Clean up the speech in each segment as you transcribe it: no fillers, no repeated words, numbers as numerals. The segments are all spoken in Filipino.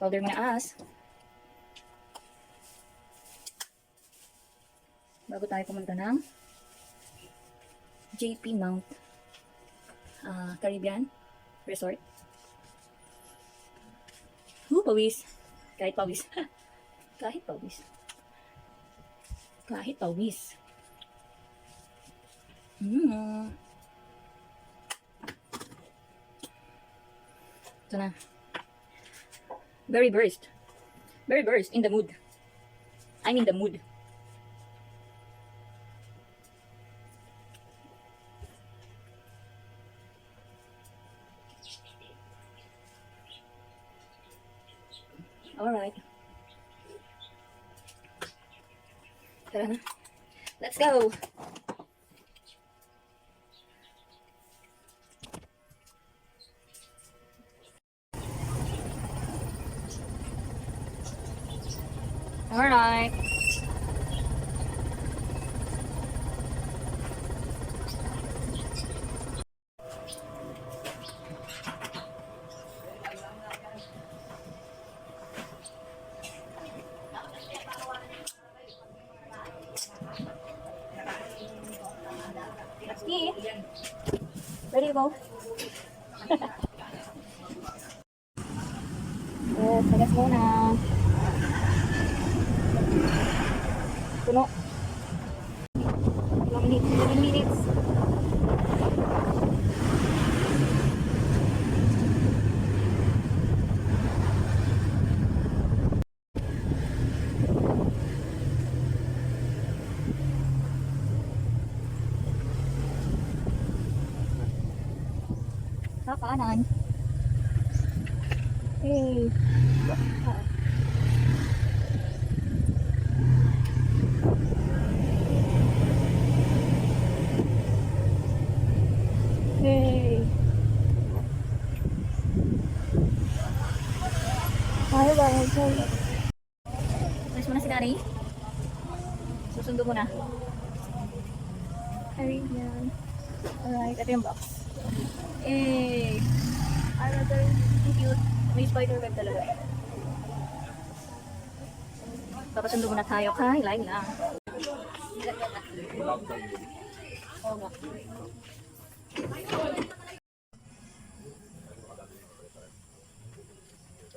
Powder muna as. Bago tayo pumunta ng JP Mount Caribbean Resort. Pawis. Kahit pawis. Kahit pawis. Kahit pawis. Ito na. Very burst. Very burst in the mood. I'm in the mood. Alright. Tara na. Let's go! Alright. Ski. Ready to go? Yes, tagas muna. Puno. 11 minutes. Kanan. Hey. Hey. Ayo ba? Alis mo na si Dari. Susundo mo na. Caribbean. Alright, ito yung box. Eh, another cute. May spider web talaga. Papasundo muna tayo kay Laila.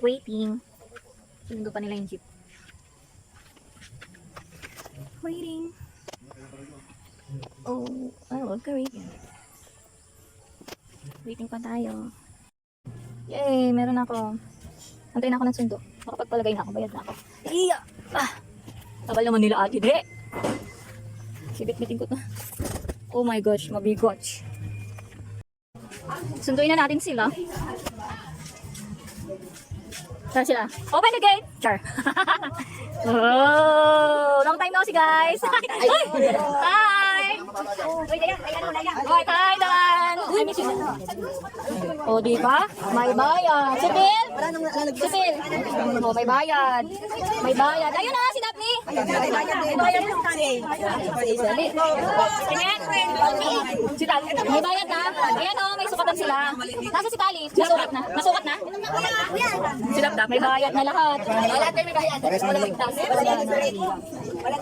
Waiting. Sinundo pa nila yung jeep. Waiting. Oh, I love Caribbean. Waiting pa tayo. Yay! Meron ako. Antayin ako ng sundo. Makapagpalagay na ako. Bayad na ako. Iya! Tagal naman nila ate. Di! Sibit-biting ko to. Oh my gosh. Mabigoch. Sunduin na natin sila. Saan sila? Open the gate! Char! Oh! Long time no see guys! Hi! Hi, Dan! I miss you. O, diba? May bayad. Sibil! Sibil! O, may bayad. May bayad. Ayun na, si Daphne! May bayad. May bayad. Dali. Tingin. Si Tali. May bayad na. Ayan o, may sukatan sila. Nasa si Tali. Nasukat na. Nasukat na? Si Daphne. May bayad na lahat. Lahat may bayad.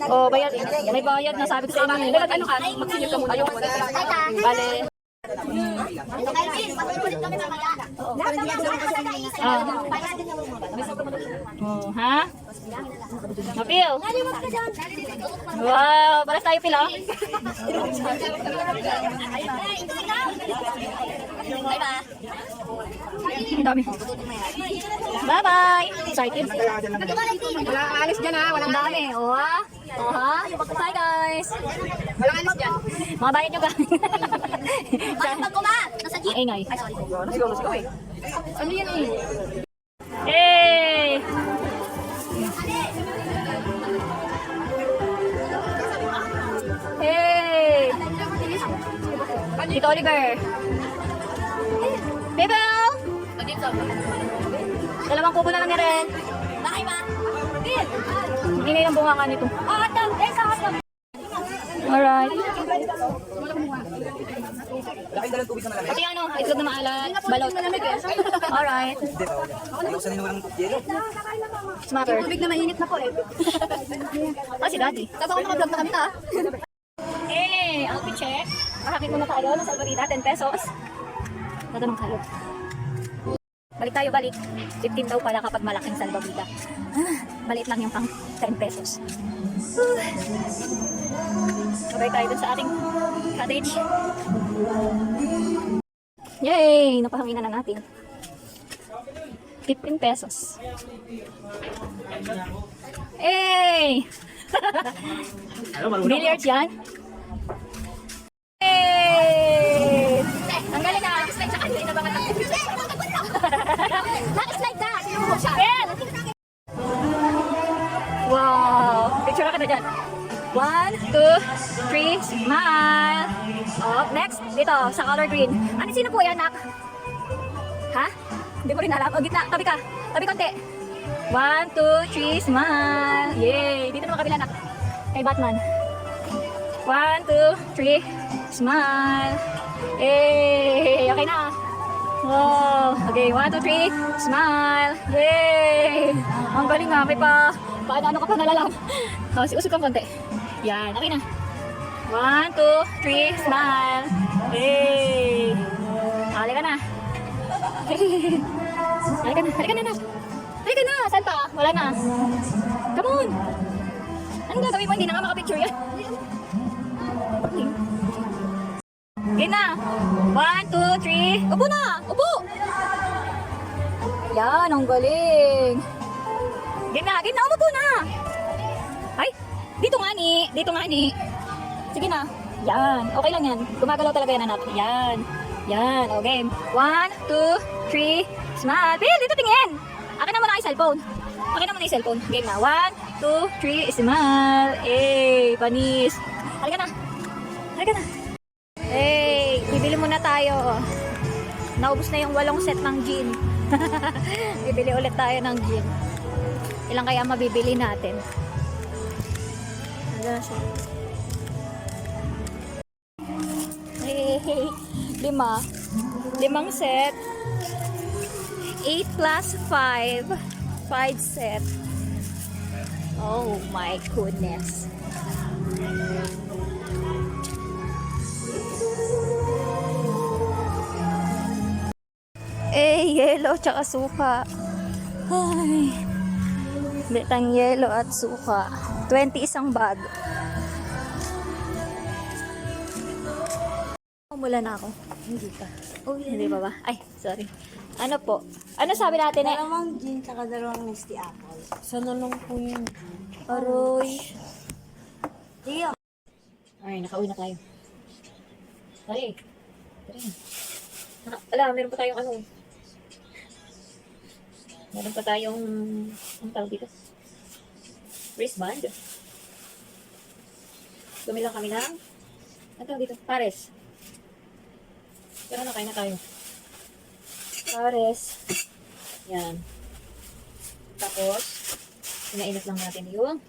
O, bayad. May bayad na sabi ko sa inyo. Ano ka? Magsilip ka muna yung bale. Oh, ha? Mapil? Wow, paras tayo pila. Ang dami. Bye-bye. Excited. Walang alis dyan ha. Ang dami. Oh, ha? Oh, ha? Bye guys. Walang alis dyan. Mga bayad nyo guys. Bakit pag kumahat? Nasa jeep? Ingay. Ay, sorry. Nasigaw eh. Ano yan eh? Hey! Hey! Tito Oliver. Bebel! Dalawang kubo na lang ni Ren. Bakit ba? Hindi na yung bunga ka nito. Hotdog! Eh, sa hotdog! Alright. Wala kayong dalang tubig na malamig? Pati ano, itlog na maalat, balot. Alright. Hindi pa. Ayaw sanay na walang yelo. Smacker. Tubig na mainit na po eh. Ah, si Daddy. Tapos ako naka-vlog na kami ta. Eh, outfit check. Makakit muna tayo ng salbabida, 10 pesos. Tatanong tayo. Balik tayo, balik. 15 daw pala kapag malaking salbabida. Maliit lang yung pang 10 pesos. Sabay tayo dun sa ating cottage. Yay! Napahangin na natin. 15 pesos. Hey! Billiards yan? Hey! Ang galing na! Slide sa kanila na ba Naka-slide na. Sinubok siya. Ben! Wow! Picture ka na dyan. 1, 2, 3, smile! Oh, next, dito, sa color green. Ano, sino po yan, nak? Ha? Hindi mo rin alam. O, gitna. Tabi ka. Tabi konti. 1, 2, 3, smile! Yay! Dito naman kabila, nak. Kay Batman. 1, 2, 3, smile! Yay! Okay na. Wow! Okay, 1, 2, 3, smile! Yay! Ang galing nga, may paano ka pa nalalang. Oh, usog kang konti. Yan, okay na. 1, 2, 3, smile! Yay! Halika na. Halika na, halika na. Halika na, saan pa? Wala na. Come on! Anong gagawin mo? Hindi na nga makapicture yan. Okay na. 1, 2, 3. Upo na! Upo! Yan, ang galing. Gina, umupo na. Ay, dito nga ni. Dito nga ni. Sige na. Yan, okay lang yan. Gumagalaw talaga yan, anak. Yan. Yan, okay. 1, 2, 3. Smile. Bill, dito tingin. Akin na muna yung cellphone. Akin na muna yung cellphone. Game na. 1, 2, 3. Smile. Eh, panis. Halika na. Halika na. Hey, bibili muna tayo. Naubos na yung 8 set ng gin. Bibili ulit tayo ng gin. Ilang kaya mabibili natin? Hey, 5. 5 set. 8 plus 5. 5 set. Oh my goodness. Yelo tsaka suka. Ay. Betang yelo at suka. 20 isang bag. Mula na ako. Hindi pa. Oh, hindi pa ba? Ay, sorry. Ano po? Ano sabi natin eh? Dalawang gin saka dalawang Nesty Apple. Sana lang po yun. Aroy. Dio. Ay, nakauwi na tayo. Dali. Dali. Ala, meron pa tayong ano. Meron pa tayong, ang tawag dito? Wristband. Bumili lang kami ng, ang tawag dito? Pares. Pero nakain na tayo. Pares. Yan. Tapos, pinainit lang natin yung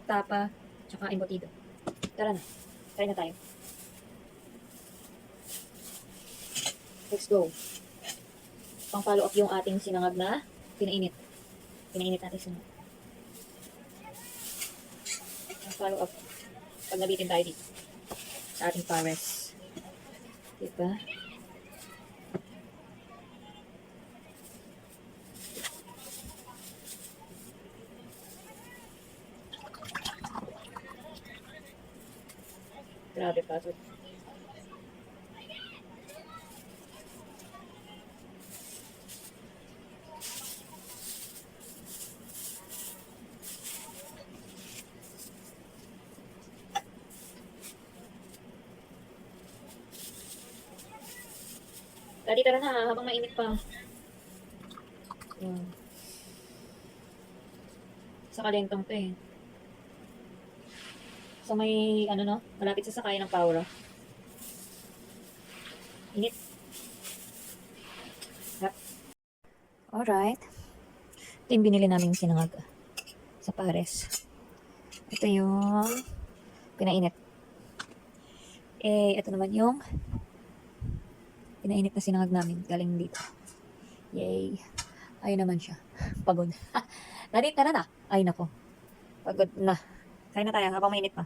tapa, tsaka embutido. Tara na. Try na tayo. Let's go. Pang follow up yung ating sinangag na pinainit. Pinainit natin sinangag. Pang follow up. Pag nabitin tayo dito. Sa ating pares. Diba? Grabe password. Daddy, tara na habang mainit pa. Yan. Sa kalentong to eh. So may ano no, malapit sa sakayan ng Paura. Init. Yep. Alright. Ito yung binili namin sinangag sa pares. Ito yung pinainit. Ito naman yung Pinainit na sinangag namin. Galing dito. Yay. Ayun naman siya. Pagod. Nadit, tara na. Ay, nako. Pagod na. Kain na tayo habang mainit pa.